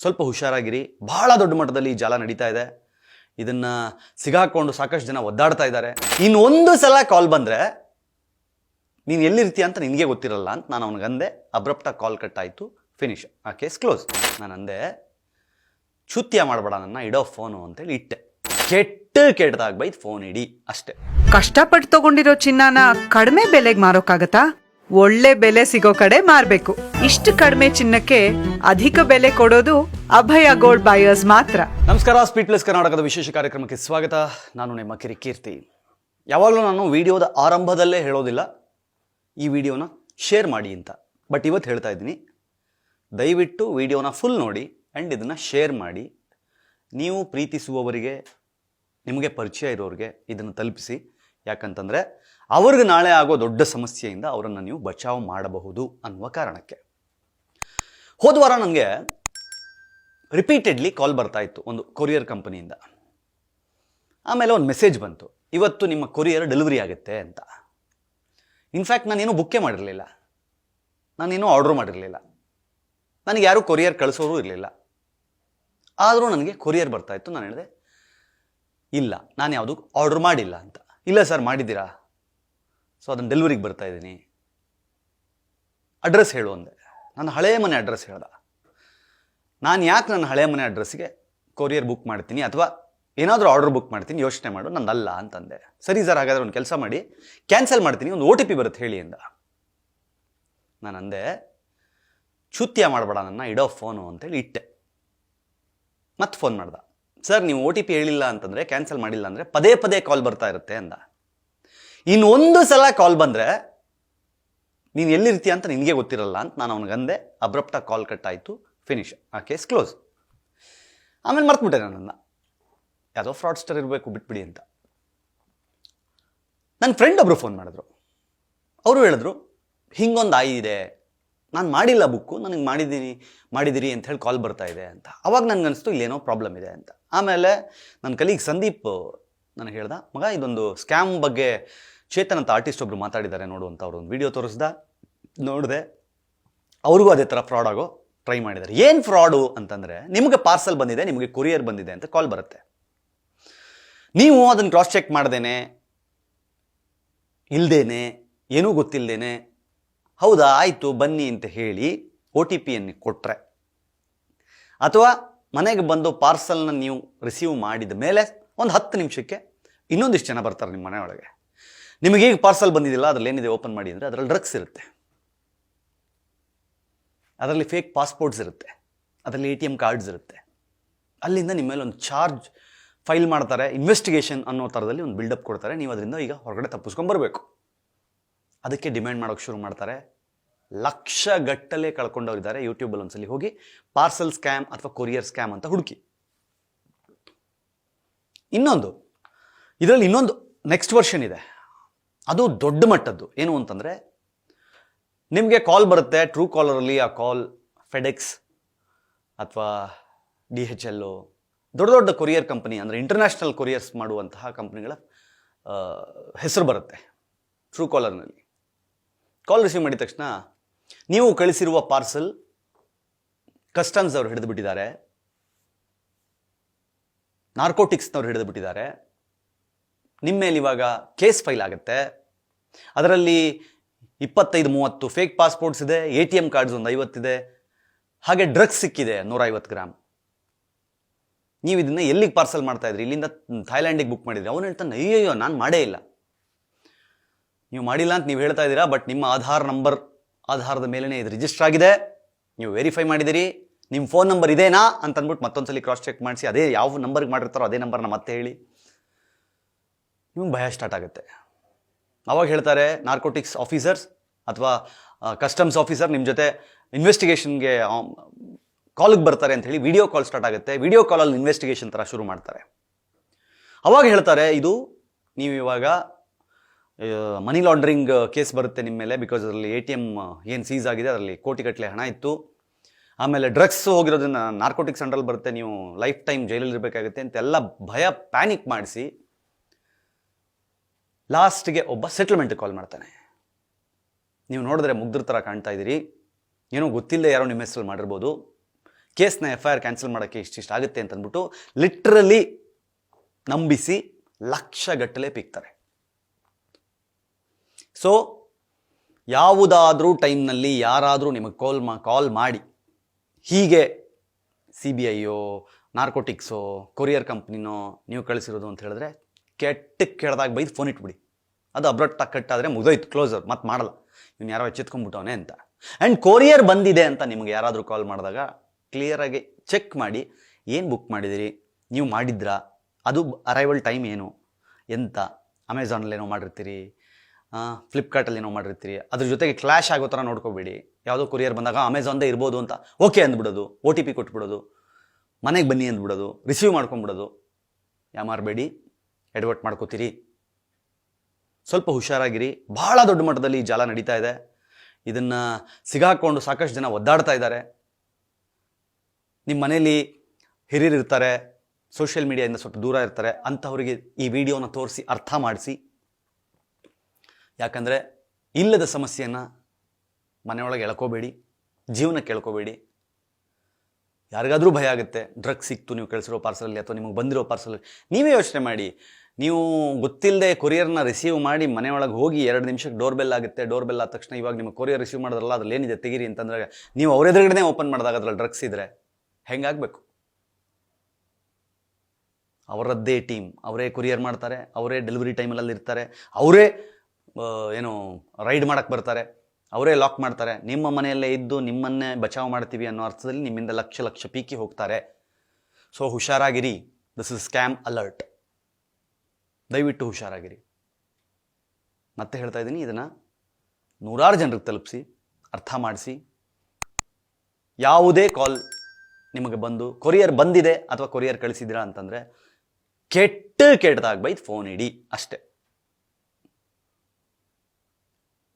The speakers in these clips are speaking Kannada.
ಸ್ವಲ್ಪ ಹುಷಾರಾಗಿರಿ. ಬಹಳ ದೊಡ್ಡ ಮಟ್ಟದಲ್ಲಿ ಈ ಜಾಲ ನಡೀತಾ ಇದೆ. ಇದನ್ನು ಸಿಗಾಕೊಂಡು ಸಾಕಷ್ಟು ಜನ ಒದ್ದಾಡ್ತಾ ಇದ್ದಾರೆ. ಇನ್ನೊಂದು ಸಲ ಕಾಲ್ ಬಂದರೆ ನೀನು ಎಲ್ಲಿರ್ತೀಯ ಅಂತ ನಿನಗೆ ಗೊತ್ತಿರಲ್ಲ ಅಂತ ನಾನು ಅವನಿಗಂದೆ. ಅಬ್ರಪ್ಟಾಗಿ ಕಾಲ್ ಕಟ್ ಆಯಿತು, ಫಿನಿಶ್, ಆ ಕೇಸ್ ಕ್ಲೋಸ್. ನಾನು ಅಂದೆ, ಚುತ್ಯ ಮಾಡಬೇಡ ನನ್ನ, ಇಡೋ ಫೋನು ಅಂತೇಳಿ ಇಟ್ಟೆ. ಕೆಟ್ಟದಾಗ ಬೈದು ಫೋನ್ ಇಡಿ ಅಷ್ಟೇ. ಕಷ್ಟಪಟ್ಟು ತಗೊಂಡಿರೋ ಚಿನ್ನನ ಕಡಿಮೆ ಬೆಲೆಗೆ ಮಾರೋಕ್ಕಾಗತ್ತಾ? ಒಳ್ಳೆ ಬೆಲೆ ಸಿಗೋ ಕಡೆ ಮಾರ್ಬೇಕು. ಇಷ್ಟು ಕಡಿಮೆ ಚಿನ್ನಕ್ಕೆ ಅಧಿಕ ಬೆಲೆ ಕೊಡೋದು ಅಭಯ ಗೋಲ್ಡ್ ಬಯರ್ಸ್ ಮಾತ್ರ. ನಮಸ್ಕಾರ, ಸ್ಪೀಡ್ ಪ್ಲಸ್ ಕರ್ನಾಟಕದ ವಿಶೇಷ ಕಾರ್ಯಕ್ರಮಕ್ಕೆ ಸ್ವಾಗತ. ನಾನು ನಿಮ್ಮ ಕಿರಿಕೀರ್ತಿ. ಯಾವಾಗಲೂ ನಾನು ವಿಡಿಯೋದ ಆರಂಭದಲ್ಲೇ ಹೇಳೋದಿಲ್ಲ ಈ ವಿಡಿಯೋನ ಶೇರ್ ಮಾಡಿ ಅಂತ, ಬಟ್ ಇವತ್ತು ಹೇಳ್ತಾ ಇದ್ದೀನಿ, ದಯವಿಟ್ಟು ವಿಡಿಯೋನ ಫುಲ್ ನೋಡಿ ಆ್ಯಂಡ್ ಇದನ್ನು ಶೇರ್ ಮಾಡಿ. ನೀವು ಪ್ರೀತಿಸುವವರಿಗೆ, ನಿಮಗೆ ಪರಿಚಯ ಇರೋರಿಗೆ ಇದನ್ನು ತಲುಪಿಸಿ. ಯಾಕಂತಂದರೆ ಅವ್ರಿಗೆ ನಾಳೆ ಆಗೋ ದೊಡ್ಡ ಸಮಸ್ಯೆಯಿಂದ ಅವರನ್ನು ನೀವು ಬಚಾವ್ ಮಾಡಬಹುದು ಅನ್ನುವ ಕಾರಣಕ್ಕೆ. ಹೋದ ವಾರ ನನಗೆ ರಿಪೀಟೆಡ್ಲಿ ಕಾಲ್ ಬರ್ತಾ ಇತ್ತು ಒಂದು ಕೊರಿಯರ್ ಕಂಪನಿಯಿಂದ. ಆಮೇಲೆ ಒಂದು ಮೆಸೇಜ್ ಬಂತು, ಇವತ್ತು ನಿಮ್ಮ ಕೊರಿಯರ್ ಡೆಲಿವರಿ ಆಗುತ್ತೆ ಅಂತ. ಇನ್ಫ್ಯಾಕ್ಟ್ ನಾನೇನು ಬುಕ್ಕೇ ಮಾಡಿರಲಿಲ್ಲ, ನಾನೇನು ಆರ್ಡ್ರ್ ಮಾಡಿರಲಿಲ್ಲ, ನನಗೆ ಯಾರೂ ಕೊರಿಯರ್ ಕಳಿಸೋರು ಇರಲಿಲ್ಲ. ಆದರೂ ನನಗೆ ಕೊರಿಯರ್ ಬರ್ತಾಯಿತ್ತು. ನಾನು ಹೇಳಿದೆ, ಇಲ್ಲ, ನಾನು ಯಾವುದು ಆರ್ಡ್ರ್ ಮಾಡಿಲ್ಲ ಅಂತ. ಇಲ್ಲ ಸರ್, ಮಾಡಿದ್ದೀರಾ, ಸೊ ಅದನ್ನು ಡೆಲಿವರಿಗೆ ಬರ್ತಾ ಇದ್ದೀನಿ, ಅಡ್ರೆಸ್ ಹೇಳು ಅಂದೆ. ನನ್ನ ಹಳೆ ಮನೆ ಅಡ್ರೆಸ್ ಹೇಳ್ದ. ನಾನು ಯಾಕೆ ನನ್ನ ಹಳೆ ಮನೆ ಅಡ್ರೆಸ್ಗೆ ಕೊರಿಯರ್ ಬುಕ್ ಮಾಡ್ತೀನಿ ಅಥವಾ ಏನಾದರೂ ಆರ್ಡರ್ ಬುಕ್ ಮಾಡ್ತೀನಿ, ಯೋಚನೆ ಮಾಡು, ನಂದಲ್ಲ ಅಂತಂದೆ. ಸರಿ ಸರ್, ಹಾಗಾದರೆ ಒಂದು ಕೆಲಸ ಮಾಡಿ, ಕ್ಯಾನ್ಸಲ್ ಮಾಡ್ತೀನಿ, ಒಂದು OTP ಬರುತ್ತೆ ಹೇಳಿ ಅಂದ. ನಾನು ಅಂದೆ, ಚುತ್ಯ ಮಾಡಬೇಡ ನನ್ನ, ಇಡೋ ಫೋನು ಅಂತೇಳಿ ಇಟ್ಟೆ. ಮತ್ತೆ ಫೋನ್ ಮಾಡ್ದ. ಸರ್, ನೀವು OTP ಹೇಳಿಲ್ಲ ಅಂತಂದರೆ, ಕ್ಯಾನ್ಸಲ್ ಮಾಡಿಲ್ಲ ಅಂದರೆ ಪದೇ ಪದೇ ಕಾಲ್ ಬರ್ತಾ ಇರುತ್ತೆ ಅಂದ. ಇನ್ನೊಂದು ಸಲ ಕಾಲ್ ಬಂದರೆ ನೀನು ಎಲ್ಲಿರ್ತೀಯ ಅಂತ ನಿನಗೆ ಗೊತ್ತಿರಲ್ಲ ಅಂತ ನಾನು ಅವನಿಗಂದೆ. ಅಬ್ರಪ್ಟಾಗಿ ಕಾಲ್ ಕಟ್ ಆಯಿತು, ಫಿನಿಶ್, ಆ ಕೇಸ್ ಕ್ಲೋಸ್. ಆಮೇಲೆ ಮರ್ತ್ಬಿಟ್ಟೆ ನನ್ನನ್ನು. ಯಾವುದೋ ಫ್ರಾಡ್ಸ್ಟರ್ ಇರಬೇಕು, ಬಿಟ್ಬಿಡಿ ಅಂತ. ನನ್ನ ಫ್ರೆಂಡ್ ಒಬ್ಬರು ಫೋನ್ ಮಾಡಿದ್ರು. ಅವರು ಹೇಳಿದ್ರು, ಹಿಂಗೊಂದು ಇದೆ, ನಾನು ಮಾಡಿಲ್ಲ ಬುಕ್ಕು, ನನಗೆ ಮಾಡಿದಿರಿ ಅಂತ ಹೇಳಿ ಕಾಲ್ ಬರ್ತಾ ಇದೆ ಅಂತ. ಅವಾಗ ನನಗನ್ನಿಸ್ತು ಇಲ್ಲೇನೋ ಪ್ರಾಬ್ಲಮ್ ಇದೆ ಅಂತ. ಆಮೇಲೆ ನನ್ನ ಕಲೀಗ್ ಸಂದೀಪ್ ನನಗೆ ಹೇಳ್ದ, ಮಗ ಇದೊಂದು ಸ್ಕ್ಯಾಮ್ ಬಗ್ಗೆ ಚೇತನ್ ಅಂತ ಆರ್ಟಿಸ್ಟ್ ಒಬ್ರು ಮಾತಾಡಿದ್ದಾರೆ ನೋಡು ಅಂತ. ಅವರು ಒಂದು ವಿಡಿಯೋ ತೋರಿಸ್ದ, ನೋಡಿದೆ. ಅವ್ರಿಗೂ ಅದೇ ಥರ ಫ್ರಾಡ್ ಆಗೋ ಟ್ರೈ ಮಾಡಿದ್ದಾರೆ. ಏನು ಫ್ರಾಡು ಅಂತಂದರೆ, ನಿಮಗೆ ಪಾರ್ಸಲ್ ಬಂದಿದೆ, ನಿಮಗೆ ಕೊರಿಯರ್ ಬಂದಿದೆ ಅಂತ ಕಾಲ್ ಬರುತ್ತೆ. ನೀವು ಅದನ್ನು ಕ್ರಾಸ್ ಚೆಕ್ ಮಾಡ್ದೇನೆ, ಇಲ್ದೇನೆ, ಏನೂ ಗೊತ್ತಿಲ್ಲದೇನೆ, ಹೌದಾ ಆಯಿತು ಬನ್ನಿ ಅಂತ ಹೇಳಿ OTPಯನ್ನು ಕೊಟ್ಟರೆ, ಅಥವಾ ಮನೆಗೆ ಬಂದು ಪಾರ್ಸಲ್ನ ನೀವು ರಿಸೀವ್ ಮಾಡಿದ ಮೇಲೆ ಒಂದು 10 ನಿಮಿಷಕ್ಕೆ ಇನ್ನೊಂದಿಷ್ಟು ಜನ ಬರ್ತಾರೆ ನಿಮ್ಮ ಮನೆಯೊಳಗೆ. ನಿಮಗೀಗ ಪಾರ್ಸಲ್ ಬಂದಿದ್ದಿಲ್ಲ, ಅದರಲ್ಲಿ ಏನಿದೆ ಓಪನ್ ಮಾಡಿ ಅಂದರೆ ಅದರಲ್ಲಿ ಡ್ರಗ್ಸ್ ಇರುತ್ತೆ, ಅದರಲ್ಲಿ ಫೇಕ್ ಪಾಸ್ಪೋರ್ಟ್ಸ್ ಇರುತ್ತೆ, ಅದರಲ್ಲಿ ATM ಕಾರ್ಡ್ಸ್ ಇರುತ್ತೆ. ಅಲ್ಲಿಂದ ನಿಮ್ಮ ಮೇಲೆ ಒಂದು ಚಾರ್ಜ್ ಫೈಲ್ ಮಾಡ್ತಾರೆ, ಇನ್ವೆಸ್ಟಿಗೇಷನ್ ಅನ್ನೋ ಥರದಲ್ಲಿ ಒಂದು ಬಿಲ್ಡಪ್ ಕೊಡ್ತಾರೆ. ನೀವು ಅದರಿಂದ ಈಗ ಹೊರಗಡೆ ತಪ್ಪಿಸ್ಕೊಂಬರ್ಬೇಕು. ಅದಕ್ಕೆ ಡಿಮ್ಯಾಂಡ್ ಮಾಡೋಕ್ಕೆ ಶುರು ಮಾಡ್ತಾರೆ. ಲಕ್ಷಗಟ್ಟಲೆ ಕಳ್ಕೊಂಡವರಿದ್ದಾರೆ. ಯೂಟ್ಯೂಬಲ್ಲಿ ಒಂದ್ಸಲಿ ಹೋಗಿ ಪಾರ್ಸಲ್ ಸ್ಕ್ಯಾಮ್ ಅಥವಾ ಕೊರಿಯರ್ ಸ್ಕ್ಯಾಮ್ ಅಂತ ಹುಡುಕಿ. ಇದರಲ್ಲಿ ಇನ್ನೊಂದು ನೆಕ್ಸ್ಟ್ ವರ್ಷನ್ ಇದೆ, ಅದು ದೊಡ್ಡ ಮಟ್ಟದ್ದು. ಏನು ಅಂತಂದರೆ, ನಿಮಗೆ ಕಾಲ್ ಬರುತ್ತೆ ಟ್ರೂ ಕಾಲರಲ್ಲಿ. ಆ ಕಾಲ್ ಫೆಡೆಕ್ಸ್ ಅಥವಾ DHL, ದೊಡ್ಡ ದೊಡ್ಡ ಕೊರಿಯರ್ ಕಂಪನಿ, ಅಂದರೆ ಇಂಟರ್ನ್ಯಾಷನಲ್ ಕೊರಿಯರ್ಸ್ ಮಾಡುವಂತಹ ಕಂಪ್ನಿಗಳ ಹೆಸರು ಬರುತ್ತೆ ಟ್ರೂ ಕಾಲರ್ನಲ್ಲಿ. ಕಾಲ್ ರಿಸೀವ್ ಮಾಡಿದ ತಕ್ಷಣ ನೀವು ಕಳಿಸಿರುವ ಪಾರ್ಸಲ್ ಕಸ್ಟಮ್ಸ್ ಅವರು ಹಿಡಿದು ಬಿಟ್ಟಿದ್ದಾರೆ, ನಾರ್ಕೋಟಿಕ್ಸ್ನವ್ರು ಹಿಡಿದು ಬಿಟ್ಟಿದ್ದಾರೆ, ನಿಮ್ಮ ಮೇಲೆ ಇವಾಗ ಕೇಸ್ ಫೈಲ್ ಆಗುತ್ತೆ. ಅದರಲ್ಲಿ 25-30 ಫೇಕ್ ಪಾಸ್ಪೋರ್ಟ್ಸ್ ಇದೆ, ATM ಕಾರ್ಡ್ಸ್ ಒಂದು 50 ಇದೆ, ಹಾಗೆ ಡ್ರಗ್ಸ್ ಸಿಕ್ಕಿದೆ 150 ಗ್ರಾಮ್. ನೀವು ಇದನ್ನು ಎಲ್ಲಿಗೆ ಪಾರ್ಸಲ್ ಮಾಡ್ತಾ ಇದ್ರಿ? ಇಲ್ಲಿಂದ ಥೈಲ್ಯಾಂಡಿಗೆ ಬುಕ್ ಮಾಡಿದ್ರಿ. ಅವನು ಹೇಳ್ತಾನೆ, ಅಯ್ಯಯ್ಯೋ ನಾನು ಮಾಡೇ ಇಲ್ಲ. ನೀವು ಮಾಡಿಲ್ಲ ಅಂತ ನೀವು ಹೇಳ್ತಾ ಇದ್ದೀರಾ, ಬಟ್ ನಿಮ್ಮ ಆಧಾರದ ಮೇಲೇ ಇದು ರಿಜಿಸ್ಟರ್ ಆಗಿದೆ, ನೀವು ವೆರಿಫೈ ಮಾಡಿದಿರಿ, ನಿಮ್ಮ ಫೋನ್ ನಂಬರ್ ಇದೇನಾ ಅಂತ ಅಂದ್ಬಿಟ್ಟು ಮತ್ತೊಂದ್ಸಲಿ ಕ್ರಾಸ್ ಚೆಕ್ ಮಾಡಿಸಿ, ಅದೇ ಯಾವ ನಂಬರ್ಗೆ ಮಾಡಿರ್ತಾರೋ ಅದೇ ನಂಬರ್ನ ಮತ್ತೆ ಹೇಳಿ. ನಿಮ್ಗೆ ಭಯ ಸ್ಟಾರ್ಟ್ ಆಗುತ್ತೆ. ಅವಾಗ ಹೇಳ್ತಾರೆ, ನಾರ್ಕೋಟಿಕ್ಸ್ ಆಫೀಸರ್ಸ್ ಅಥವಾ ಕಸ್ಟಮ್ಸ್ ಆಫೀಸರ್ ನಿಮ್ಮ ಜೊತೆ ಇನ್ವೆಸ್ಟಿಗೇಷನ್ಗೆ ಕಾಲಿಗೆ ಬರ್ತಾರೆ ಅಂತ ಹೇಳಿ ವಿಡಿಯೋ ಕಾಲ್ ಸ್ಟಾರ್ಟ್ ಆಗುತ್ತೆ. ವಿಡಿಯೋ ಕಾಲಲ್ಲಿ ಇನ್ವೆಸ್ಟಿಗೇಷನ್ ಥರ ಶುರು ಮಾಡ್ತಾರೆ. ಅವಾಗ ಹೇಳ್ತಾರೆ, ಇದು ನೀವು ಇವಾಗ ಮನಿ ಲಾಂಡ್ರಿಂಗ್ ಕೇಸ್ ಬರುತ್ತೆ ನಿಮ್ಮ ಮೇಲೆ, ಬಿಕಾಸ್ ಅದರಲ್ಲಿ ATM ಏನು ಸೀಸ್ ಆಗಿದೆ, ಅದರಲ್ಲಿ ಕೋಟಿಗಟ್ಟಲೆ ಹಣ ಇತ್ತು. ಆಮೇಲೆ ಡ್ರಗ್ಸ್ ಹೋಗಿರೋದ್ರಿಂದ ನಾರ್ಕೋಟಿಕ್ಸ್ ಅಂಡರಲ್ಲಿ ಬರುತ್ತೆ, ನೀವು ಲೈಫ್ ಟೈಮ್ ಜೈಲಲ್ಲಿ ಇರಬೇಕಾಗುತ್ತೆ ಅಂತೆಲ್ಲ ಭಯ, ಪ್ಯಾನಿಕ್ ಮಾಡಿಸಿ ಲಾಸ್ಟ್ಗೆ ಒಬ್ಬ ಸೆಟಲ್ಮೆಂಟ್ಗೆ ಕಾಲ್ ಮಾಡ್ತಾನೆ. ನೀವು ನೋಡಿದ್ರೆ ಮುಗ್ಧರ ಥರ ಕಾಣ್ತಾ ಇದ್ದೀರಿ, ಏನೋ ಗೊತ್ತಿಲ್ಲದೆ ಯಾರೋ ನಿಮ್ಮ ಹೆಸರಲ್ಲಿ ಮಾಡಿರ್ಬೋದು, ಕೇಸ್ನ FIR ಕ್ಯಾನ್ಸಲ್ ಮಾಡೋಕ್ಕೆ ಇಷ್ಟಿಷ್ಟು ಆಗುತ್ತೆ ಅಂತ ಅಂದ್ಬಿಟ್ಟು ಲಿಟ್ರಲಿ ನಂಬಿಸಿ ಲಕ್ಷಗಟ್ಟಲೆ ಪೀಕ್ತಾರೆ. ಸೊ ಯಾವುದಾದ್ರೂ ಟೈಮ್ನಲ್ಲಿ ಯಾರಾದರೂ ನಿಮಗೆ ಕಾಲ್ ಮಾಡಿ ಹೀಗೆ CBIಯೋ ನಾರ್ಕೋಟಿಕ್ಸೋ ಕೊರಿಯರ್ ಕಂಪ್ನಿನೋ ನೀವು ಕಳಿಸಿರೋದು ಅಂತ ಹೇಳಿದ್ರೆ ಕೆಟ್ಟಕ್ಕೆ ಕೆಡ್ದಾಗ ಬೈದು ಫೋನ್ ಇಟ್ಬಿಡಿ. ಅದು ಅಬ್ರಟ್ ಕಟ್ಟಾದರೆ ಮುಗಿದೋಯ್ತು, ಕ್ಲೋಸರ್, ಮತ್ತೆ ಮಾಡಲ್ಲ, ಇವ್ನು ಯಾರೋ ಎಚ್ಚೆತ್ಕೊಂಡ್ಬಿಟ್ಟವನೆ ಅಂತ. ಆ್ಯಂಡ್ ಕೊರಿಯರ್ ಬಂದಿದೆ ಅಂತ ನಿಮಗೆ ಯಾರಾದರೂ ಕಾಲ್ ಮಾಡಿದಾಗ ಕ್ಲಿಯರಾಗಿ ಚೆಕ್ ಮಾಡಿ, ಏನು ಬುಕ್ ಮಾಡಿದಿರಿ, ನೀವು ಮಾಡಿದ್ರಾ, ಅದು ಅರೈವಲ್ ಟೈಮ್ ಏನು, ಎಂತ, ಅಮೆಝಾನಲ್ಲಿ ಏನೋ ಮಾಡಿರ್ತೀರಿ, ಫ್ಲಿಪ್ಕಾರ್ಟಲ್ಲಿ ಏನೋ ಮಾಡಿರ್ತೀರಿ, ಅದ್ರ ಜೊತೆಗೆ ಕ್ಲಾಶ್ ಆಗೋ ಥರ ನೋಡ್ಕೋಬೇಡಿ. ಯಾವುದೋ ಕೊರಿಯರ್ ಬಂದಾಗ ಅಮೆಝಾನ್ದೇ ಇರ್ಬೋದು ಅಂತ ಓಕೆ ಅಂದ್ಬಿಡೋದು, OTP ಕೊಟ್ಬಿಡೋದು, ಮನೆಗೆ ಬನ್ನಿ ಅಂದ್ಬಿಡೋದು, ರಿಸೀವ್ ಮಾಡ್ಕೊಂಬಿಡೋದು. ಯಾಮಾರಬೇಡಿ, ಎಡವಟ್ ಮಾಡ್ಕೋತೀರಿ. ಸ್ವಲ್ಪ ಹುಷಾರಾಗಿರಿ. ಬಹಳ ದೊಡ್ಡ ಮಟ್ಟದಲ್ಲಿ ಈ ಜಾಲ ನಡೀತಾ ಇದೆ. ಇದನ್ನು ಸಿಗಾಕೊಂಡು ಸಾಕಷ್ಟು ಜನ ಒದ್ದಾಡ್ತಾ ಇದ್ದಾರೆ. ನಿಮ್ಮ ಮನೇಲಿ ಹಿರಿಯರು ಇರ್ತಾರೆ, ಸೋಷಿಯಲ್ ಮೀಡಿಯಾದಿಂದ ಸ್ವಲ್ಪ ದೂರ ಇರ್ತಾರೆ, ಅಂಥವರಿಗೆ ಈ ವಿಡಿಯೋನ ತೋರಿಸಿ ಅರ್ಥ ಮಾಡಿಸಿ. ಯಾಕಂದರೆ ಇಲ್ಲದ ಸಮಸ್ಯೆಯನ್ನು ಮನೆಯೊಳಗೆ ಎಳ್ಕೋಬೇಡಿ, ಜೀವನಕ್ಕೆ ಎಳ್ಕೋಬೇಡಿ. ಯಾರಿಗಾದರೂ ಭಯ ಆಗುತ್ತೆ, ಡ್ರಗ್ಸ್ ಸಿಕ್ತು ನೀವು ಕಳಿಸಿರೋ ಪಾರ್ಸಲಲ್ಲಿ ಅಥವಾ ನಿಮಗೆ ಬಂದಿರೋ ಪಾರ್ಸಲಲ್ಲಿ. ನೀವೇ ಯೋಚನೆ ಮಾಡಿ, ನೀವು ಗೊತ್ತಿಲ್ಲದೆ ಕೊರಿಯರ್ನ ರಿಸೀವ್ ಮಾಡಿ ಮನೆಯೊಳಗೆ ಹೋಗಿ 2 ನಿಮಿಷಕ್ಕೆ ಡೋರ್ ಬೆಲ್ ಆಗುತ್ತೆ. ಡೋರ್ ಬೆಲ್ ಆದ ತಕ್ಷಣ ಇವಾಗ ನಿಮಗೆ ಕೊರಿಯರ್ ರಿಸೀವ್ ಮಾಡಿದ್ರಲ್ಲ, ಅದ್ರಲ್ಲಿ ಏನಿದೆ ತೆಗೀರಿ ಅಂತಂದ್ರೆ ನೀವು ಅವ್ರ ಎದುರುಗಡೆ ಓಪನ್ ಮಾಡಿದಾಗ ಅದ್ರಲ್ಲಿ ಡ್ರಗ್ಸ್ ಇದ್ದರೆ ಹೆಂಗಾಗಬೇಕು? ಅವರದ್ದೇ ಟೀಮ್, ಅವರೇ ಕೊರಿಯರ್ ಮಾಡ್ತಾರೆ, ಅವರೇ ಡೆಲಿವರಿ ಟೈಮಲ್ಲಿ ಇರ್ತಾರೆ, ಅವರೇ ಏನು ರೈಡ್ ಮಾಡೋಕ್ಕೆ ಬರ್ತಾರೆ, ಅವರೇ ಲಾಕ್ ಮಾಡ್ತಾರೆ. ನಿಮ್ಮ ಮನೆಯಲ್ಲೇ ಇದ್ದು ನಿಮ್ಮನ್ನೇ ಬಚಾವ್ ಮಾಡ್ತೀವಿ ಅನ್ನೋ ಅರ್ಥದಲ್ಲಿ ನಿಮ್ಮಿಂದ ಲಕ್ಷ ಪೀಕಿ ಹೋಗ್ತಾರೆ. ಸೊ ಹುಷಾರಾಗಿರಿ. This is scam alert. ದಯವಿಟ್ಟು ಹುಷಾರಾಗಿರಿ. ಮತ್ತೆ ಹೇಳ್ತಾ ಇದ್ದೀನಿ, ಇದನ್ನು ನೂರಾರು ಜನರಿಗೆ ತಲುಪಿಸಿ, ಅರ್ಥ ಮಾಡಿಸಿ. ಯಾವುದೇ ಕಾಲ್ ನಿಮಗೆ ಬಂದು ಕೊರಿಯರ್ ಬಂದಿದೆ ಅಥವಾ ಕೊರಿಯರ್ ಕಳಿಸಿದ್ದೀರಾ ಅಂತಂದರೆ ಕೆಟ್ಟದಾಗ ಬೈದು ಫೋನ್ ಇಡಿ ಅಷ್ಟೇ.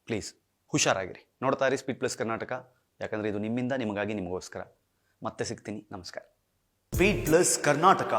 ಪ್ಲೀಸ್ ಹುಷಾರಾಗಿರಿ. ನೋಡ್ತಾ ಇರಿ ಸ್ಪೀಡ್ ಪ್ಲಸ್ ಕರ್ನಾಟಕ. ಯಾಕಂದರೆ ಇದು ನಿಮ್ಮಿಂದ ನಿಮಗಾಗಿ ನಿಮಗೋಸ್ಕರ. ಮತ್ತೆ ಸಿಗ್ತೀನಿ. ನಮಸ್ಕಾರ. Speed plus Karnataka.